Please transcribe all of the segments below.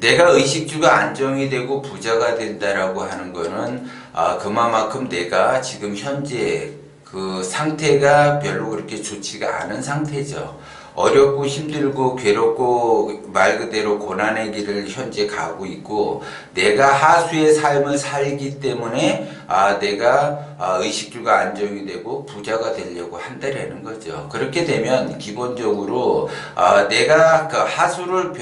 내가 의식주가 안정이 되고 부자가 된다라고 하는 거는 그만큼 내가 지금 현재 그 상태가 별로 그렇게 좋지가 않은 상태죠. 어렵고 힘들고 괴롭고 말 그대로 고난의 길을 현재 가고 있고, 내가 하수의 삶을 살기 때문에 내가 의식주가 안정이 되고 부자가 되려고 한다라는 거죠. 그렇게 되면 기본적으로 내가 그 하수를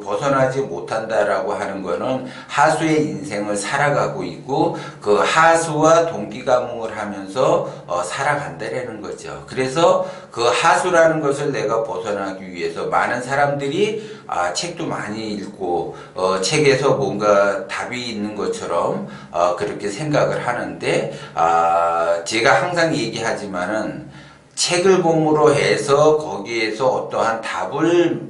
벗어나지 못한다라고 하는 거는 하수의 인생을 살아가고 있고, 그 하수와 동기감흥을 하면서 살아간다라는 거죠. 그래서 그 하수라는 것을 내가 벗어나기 위해서 많은 사람들이 책도 많이 읽고 책에서 뭔가 답이 있는 것처럼 그렇게 생각을 하는데, 제가 항상 얘기하지만은 책을 봄으로 해서 거기에서 어떠한 답을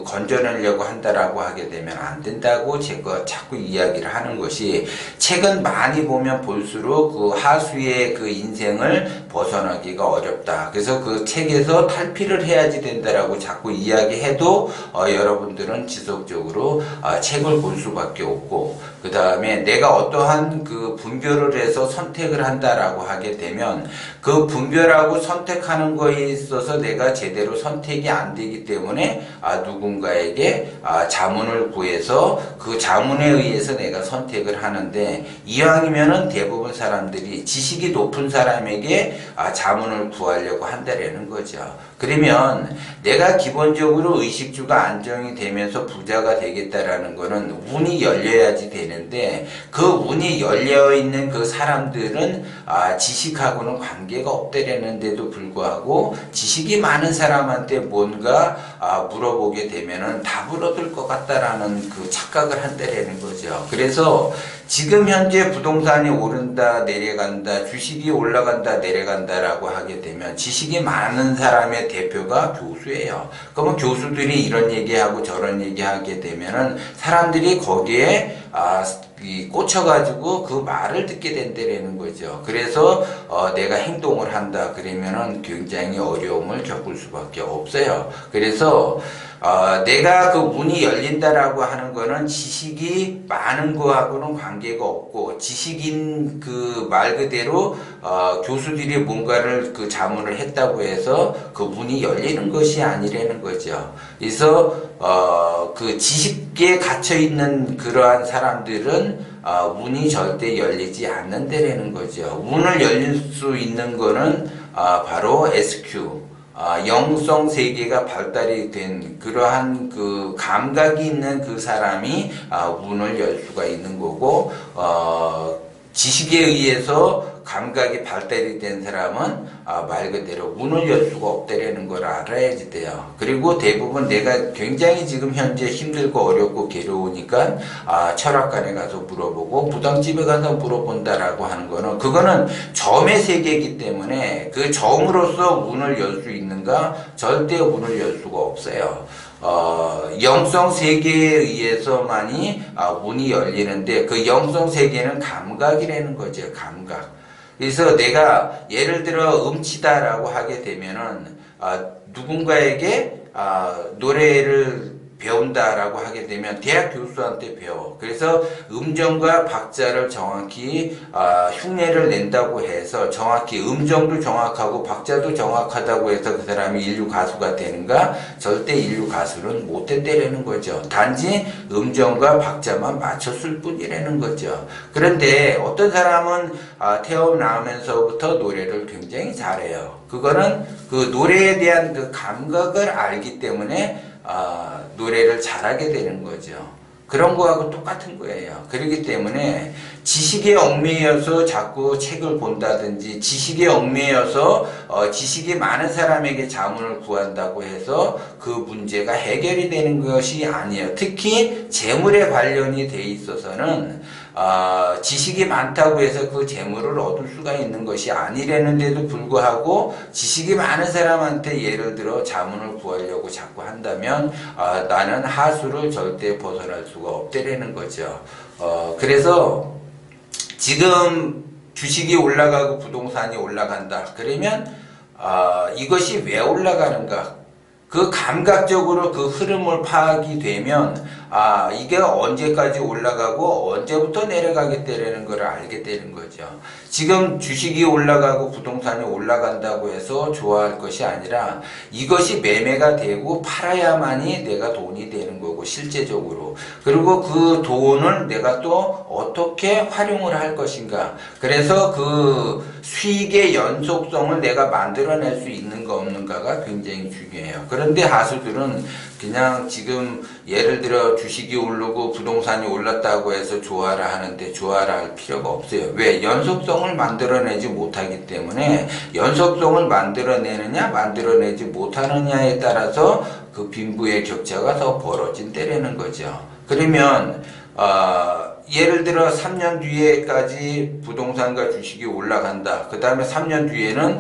건져내려고 한다라고 하게 되면 안 된다고 제가 자꾸 이야기를 하는 것이, 책은 많이 보면 볼수록 그 하수의 그 인생을 벗어나기가 어렵다. 그래서 그 책에서 탈피를 해야지 된다라고 자꾸 이야기해도 여러분들은 지속적으로 책을 볼 수밖에 없고, 그 다음에 내가 어떠한 그 분별을 해서 선택을 한다라고 하게 되면 그 분별하고 선택하는 거에 있어서 내가 제대로 선택이 안 되기 때문에 누군가에게 자문을 구해서 그 자문에 의해서 내가 선택을 하는데, 이왕이면은 대부분 사람들이 지식이 높은 사람에게 자문을 구하려고 한다라는 거죠. 그러면 내가 기본적으로 의식주가 안정이 되면서 부자가 되겠다라는 거는 운이 열려야지 되는데, 그 운이 열려 있는 그 사람들은 지식하고는 관계가 없다라는데도 불구하고 지식이 많은 사람한테 뭔가 물어보게 되면은 답을 얻을 것 같다라는 그 착각을 한다라는 거죠. 그래서 지금 현재 부동산이 오른다 내려간다, 주식이 올라간다 내려간다라고 하게 되면 지식이 많은 사람의 대표가 교수예요. 그러면 교수들이 이런 얘기하고 저런 얘기하게 되면은 사람들이 거기에 꽂혀가지고 그 말을 듣게 된다라는 거죠. 그래서 내가 행동을 한다 그러면은 굉장히 어려움을 겪을 수밖에 없어요. 그래서 내가 그 문이 열린다라고 하는 거는 지식이 많은 거하고는 관계가 없고, 지식인 그 말 그대로 교수들이 뭔가를 그 자문을 했다고 해서 그 문이 열리는 것이 아니라는 거죠. 그래서 그 지식에 갇혀 있는 그러한 사람들은 문이 절대 열리지 않는다라는 거죠. 문을 열릴 수 있는 거는 바로 SQ, 영성 세계가 발달이 된 그러한 그 감각이 있는 그 사람이 문을 열 수가 있는 거고, 지식에 의해서 감각이 발달이 된 사람은 말 그대로 문을 열 수가 없다라는 걸 알아야지 돼요. 그리고 대부분 내가 굉장히 지금 현재 힘들고 어렵고 괴로우니까 철학관에 가서 물어보고 무당집에 가서 물어본다라고 하는 거는, 그거는 점의 세계이기 때문에 그 점으로서 문을 열 수 있는가? 절대 문을 열 수가 없어요. 영성 세계에 의해서만이 문이 열리는데, 그 영성 세계는 감각이라는 거죠. 감각. 그래서 내가 예를 들어 음치다라고 하게 되면은 누군가에게 노래를 배운다라고 하게 되면 대학 교수한테 배워. 그래서 음정과 박자를 정확히 흉내를 낸다고 해서 정확히 음정도 정확하고 박자도 정확하다고 해서 그 사람이 인류 가수가 되는가? 절대 인류 가수는 못 된다라는 거죠. 단지 음정과 박자만 맞췄을 뿐이라는 거죠. 그런데 어떤 사람은 태어나면서부터 노래를 굉장히 잘해요. 그거는 그 노래에 대한 그 감각을 알기 때문에 노래를 잘하게 되는 거죠. 그런 거하고 똑같은 거예요. 그렇기 때문에 지식에 얽매여서 자꾸 책을 본다든지, 지식에 얽매여서 지식이 많은 사람에게 자문을 구한다고 해서 그 문제가 해결이 되는 것이 아니에요. 특히 재물에 관련이 돼 있어서는 지식이 많다고 해서 그 재물을 얻을 수가 있는 것이 아니라는데도 불구하고 지식이 많은 사람한테 예를 들어 자문을 구하려고 자꾸 한다면 나는 하수를 절대 벗어날 수가 없다라는 거죠. 그래서 지금 주식이 올라가고 부동산이 올라간다 그러면 이것이 왜 올라가는가? 그 감각적으로 그 흐름을 파악이 되면 이게 언제까지 올라가고 언제부터 내려가겠다라는 걸 알게 되는 거죠. 지금 주식이 올라가고 부동산이 올라간다고 해서 좋아할 것이 아니라 이것이 매매가 되고 팔아야만이 내가 돈이 되는 거고 실제적으로. 그리고 그 돈을 내가 또 어떻게 활용을 할 것인가. 그래서 그 수익의 연속성을 내가 만들어낼 수 있는가 없는가가 굉장히 중요해요. 그런데 하수들은 그냥 지금 예를 들어 주식이 오르고 부동산이 올랐다고 해서 좋아라 하는데 좋아라 할 필요가 없어요. 왜? 연속성을 만들어내지 못하기 때문에 연속성을 만들어내느냐 만들어내지 못하느냐에 따라서 그 빈부의 격차가 더 벌어진다는 거죠. 그러면 예를 들어 3년 뒤에까지 부동산과 주식이 올라간다. 그 다음에 3년 뒤에는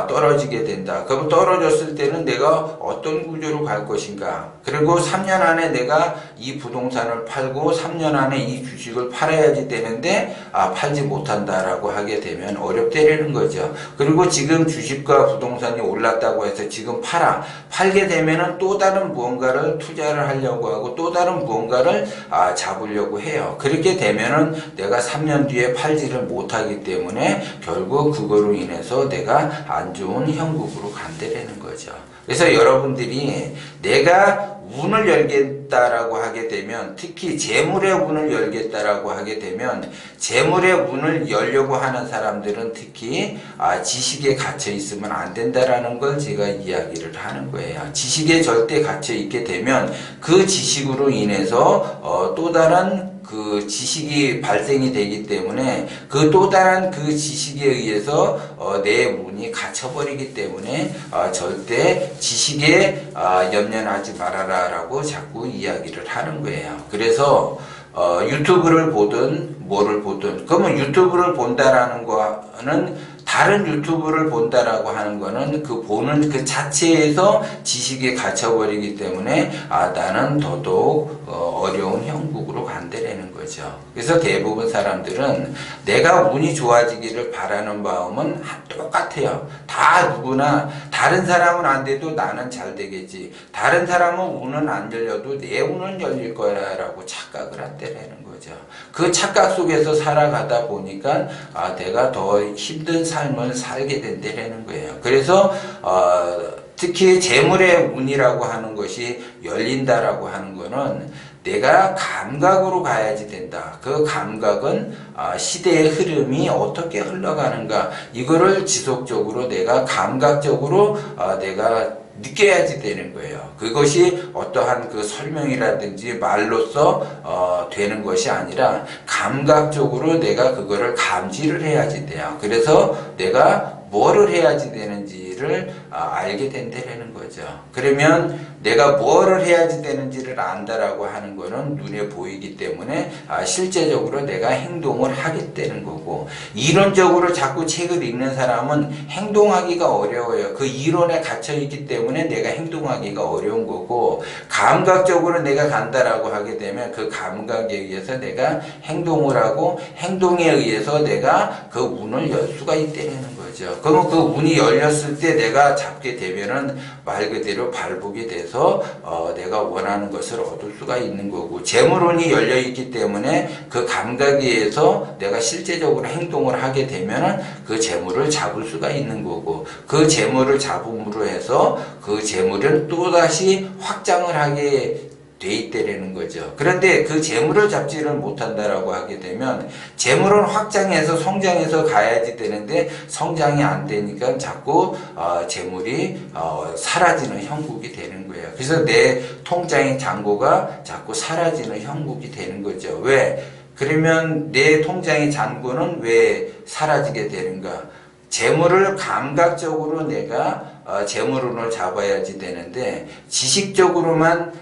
떨어지게 된다. 그럼 떨어졌을 때는 내가 어떤 구조로 갈 것인가. 그리고 3년 안에 내가 이 부동산을 팔고 3년 안에 이 주식을 팔아야지 되는데 팔지 못한다라고 하게 되면 어렵다라는 거죠. 그리고 지금 주식과 부동산이 올랐다고 해서 지금 팔게 되면은 또 다른 무언가를 투자를 하려고 하고 또 다른 무언가를 잡으려고 해요. 그렇게 되면은 내가 3년 뒤에 팔지를 못하기 때문에 결국 그거로 인해서 내가 안 좋은 형국으로 간다라는 거죠. 그래서 여러분들이 내가 운을 열겠다라고 하게 되면, 특히 재물의 운을 열겠다라고 하게 되면, 재물의 운을 열려고 하는 사람들은 특히 지식에 갇혀 있으면 안 된다라는 걸 제가 이야기를 하는 거예요. 지식에 절대 갇혀 있게 되면 그 지식으로 인해서 또 다른 그 지식이 발생이 되기 때문에 그 또 다른 그 지식에 의해서 내 운이 갇혀버리기 때문에 절대 지식에 연연하지 말아라 라고 자꾸 이야기를 하는 거예요. 그래서 유튜브를 보든 뭐를 보든, 그러면 유튜브를 본다라는 거는 다른 유튜브를 본다라고 하는 거는 그 보는 그 자체에서 지식에 갇혀버리기 때문에 나는 더더욱 어려운 형국으로 간다라는 거죠. 그래서 대부분 사람들은 내가 운이 좋아지기를 바라는 마음은 똑같아요. 다 누구나 다른 사람은 안 돼도 나는 잘 되겠지. 다른 사람은 운은 안 열려도 내 운은 열릴 거야라고 착각을 한다라는 거죠. 그 착각 속에서 살아가다 보니까 내가 더 힘든 삶을 살게 된다라는 거예요. 그래서 특히 재물의 운이라고 하는 것이 열린다라고 하는 거는 내가 감각으로 가야지 된다. 그 감각은 시대의 흐름이 어떻게 흘러가는가, 이거를 지속적으로 내가 감각적으로 내가 느껴야지 되는 거예요. 그것이 어떠한 그 설명이라든지 말로써 되는 것이 아니라 감각적으로 내가 그거를 감지를 해야지 돼요. 그래서 내가 뭐를 해야지 되는지를 알게 된다는 거죠. 그러면 내가 뭐를 해야지 되는지를 안다라고 하는 거는 눈에 보이기 때문에 실제적으로 내가 행동을 하겠다는 거고, 이론적으로 자꾸 책을 읽는 사람은 행동하기가 어려워요. 그 이론에 갇혀있기 때문에 내가 행동하기가 어려운 거고, 감각적으로 내가 간다라고 하게 되면 그 감각에 의해서 내가 행동을 하고, 행동에 의해서 내가 그 운을 열 수가 있다는 거죠. 그러면 그 운이 열렸을 때 내가 잡게 되면은 말 그대로 발복이 돼서 내가 원하는 것을 얻을 수가 있는 거고, 재물운이 열려 있기 때문에 그 감각에 의해서 내가 실제적으로 행동을 하게 되면은 그 재물을 잡을 수가 있는 거고, 그 재물을 잡음으로 해서 그 재물을 또다시 확장을 하게 돼 있다라는 거죠. 그런데 그 재물을 잡지를 못한다라고 하게 되면 재물은 확장해서 성장해서 가야지 되는데 성장이 안 되니까 자꾸 재물이 사라지는 형국이 되는 거예요. 그래서 내 통장의 잔고가 자꾸 사라지는 형국이 되는 거죠. 왜? 그러면 내 통장의 잔고는 왜 사라지게 되는가? 재물을 감각적으로 내가 재물운을 잡아야지 되는데 지식적으로만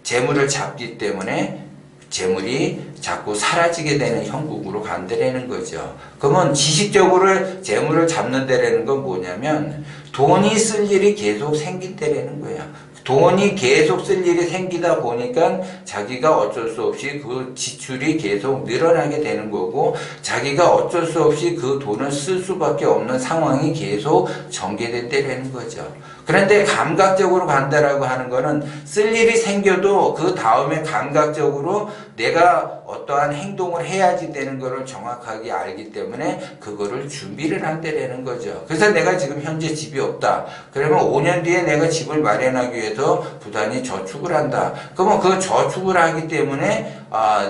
재물을 잡기 때문에 재물이 자꾸 사라지게 되는 형국으로 간다라는 거죠. 그러면 지식적으로 재물을 잡는다라는 건 뭐냐면 돈이 쓸 일이 계속 생긴다라는 거예요. 돈이 계속 쓸 일이 생기다 보니까 자기가 어쩔 수 없이 그 지출이 계속 늘어나게 되는 거고, 자기가 어쩔 수 없이 그 돈을 쓸 수밖에 없는 상황이 계속 전개된다는 거죠. 그런데 감각적으로 간다라고 하는 거는 쓸 일이 생겨도 그 다음에 감각적으로 내가 어떠한 행동을 해야지 되는 거를 정확하게 알기 때문에 그거를 준비를 한다라는 거죠. 그래서 내가 지금 현재 집이 없다. 그러면 5년 뒤에 내가 집을 마련하기 위해서 부단히 저축을 한다. 그러면 그 저축을 하기 때문에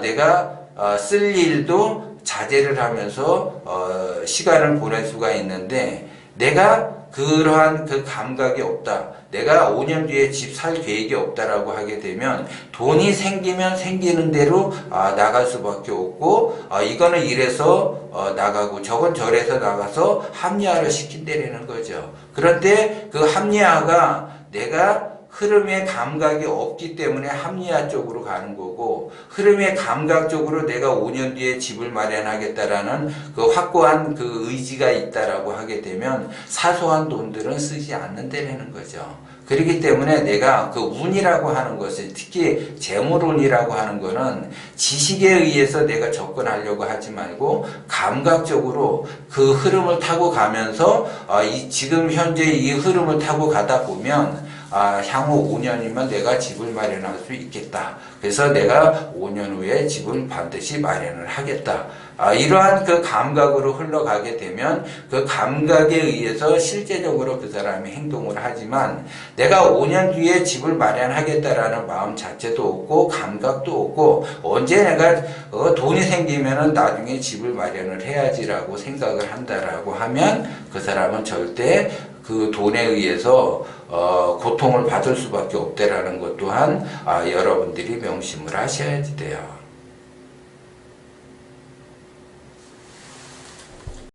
내가 쓸 일도 자제를 하면서 시간을 보낼 수가 있는데 내가 그러한 그 감각이 없다. 내가 5년 뒤에 집 살 계획이 없다라고 하게 되면 돈이 생기면 생기는 대로 나갈 수밖에 없고 이거는 이래서 나가고 저건 저래서 나가서 합리화를 시킨다는 거죠. 그런데 그 합리화가 내가 흐름의 감각이 없기 때문에 합리화 쪽으로 가는 거고 흐름의 감각적으로 내가 5년 뒤에 집을 마련하겠다라는 그 확고한 그 의지가 있다라고 하게 되면 사소한 돈들은 쓰지 않는다는 거죠. 그렇기 때문에 내가 그 운이라고 하는 것을 특히 재물운이라고 하는 거는 지식에 의해서 내가 접근하려고 하지 말고 감각적으로 그 흐름을 타고 가면서 지금 현재 이 흐름을 타고 가다 보면 향후 5년이면 내가 집을 마련할 수 있겠다. 그래서 내가 5년 후에 집을 반드시 마련을 하겠다. 이러한 그 감각으로 흘러가게 되면 그 감각에 의해서 실제적으로 그 사람이 행동을 하지만 내가 5년 뒤에 집을 마련하겠다라는 마음 자체도 없고 감각도 없고 언제 내가 돈이 생기면은 나중에 집을 마련을 해야지라고 생각을 한다라고 하면 그 사람은 절대 그 돈에 의해서 고통을 받을 수밖에 없다라는 것 또한 여러분들이 명심을 하셔야 돼요.